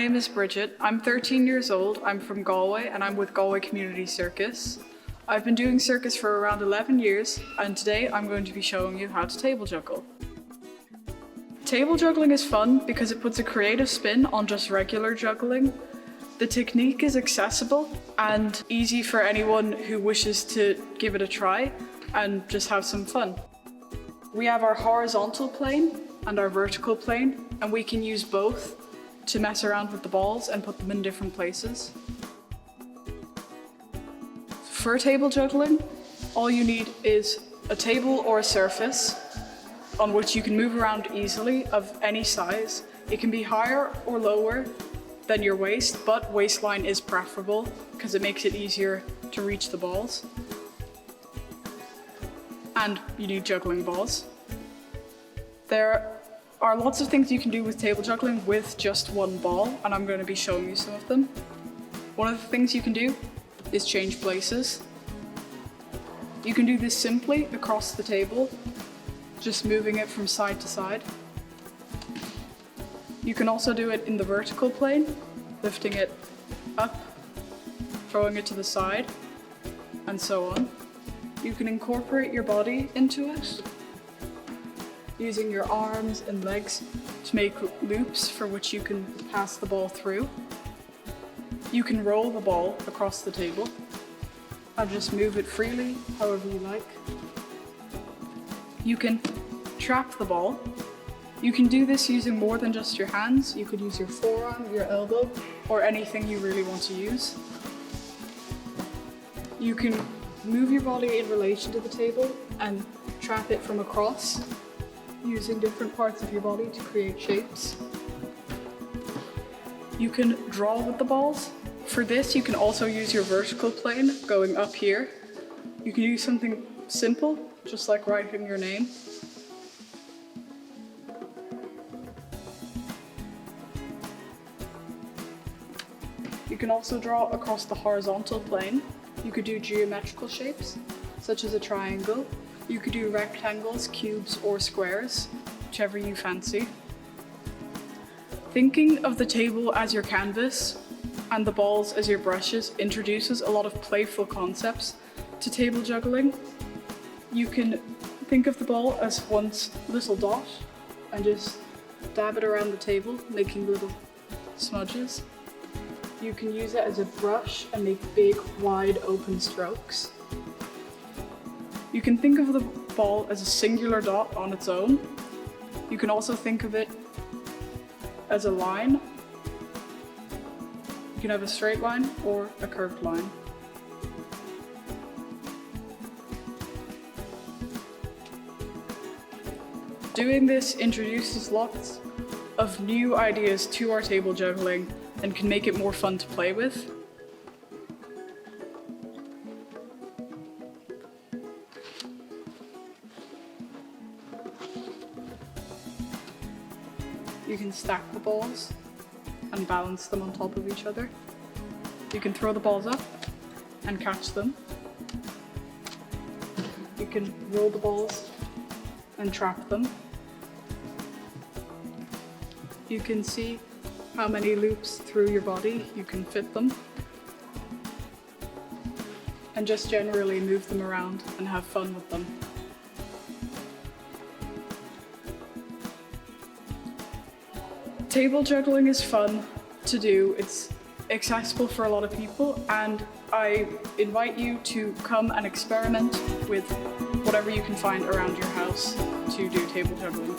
name is Bridget. I'm 13 years old. I'm from Galway and I'm with Galway Community Circus. I've been doing circus for around 11 years and today I'm going to be showing you how to table juggle. Table juggling is fun because it puts a creative spin on just regular juggling. The technique is accessible and easy for anyone who wishes to give it a try and just have some fun. We have our horizontal plane and our vertical plane, and we can use both to mess around with the balls and put them in different places. For table juggling, all you need is a table or a surface on which you can move around easily of any size. It can be higher or lower than your waist, but waistline is preferable because it makes it easier to reach the balls. And you need juggling balls. There are lots of things you can do with table juggling with just one ball, and I'm going to be showing you some of them. One of the things you can do is change places. You can do this simply across the table, just moving it from side to side. You can also do it in the vertical plane, lifting it up, throwing it to the side, and so on. You can incorporate your body into it, using your arms and legs to make loops for which you can pass the ball through. You can roll the ball across the table and just move it freely, however you like. You can trap the ball. You can do this using more than just your hands. You could use your forearm, your elbow, or anything you really want to use. You can move your body in relation to the table and trap it from across, using different parts of your body to create shapes. You can draw with the balls. For this, you can also use your vertical plane going up here. You can use something simple, just like writing your name. You can also draw across the horizontal plane. You could do geometrical shapes, such as a triangle. You could do rectangles, cubes, or squares, whichever you fancy. Thinking of the table as your canvas and the balls as your brushes introduces a lot of playful concepts to table juggling. You can think of the ball as one little dot and just dab it around the table, making little smudges. You can use it as a brush and make big, wide, open strokes. You can think of the ball as a singular dot on its own. You can also think of it as a line. You can have a straight line or a curved line. Doing this introduces lots of new ideas to our table juggling and can make it more fun to play with. You can stack the balls and balance them on top of each other. You can throw the balls up and catch them. You can roll the balls and trap them. You can see how many loops through your body you can fit them. And just generally move them around and have fun with them. Table juggling is fun to do. It's accessible for a lot of people, and I invite you to come and experiment with whatever you can find around your house to do table juggling.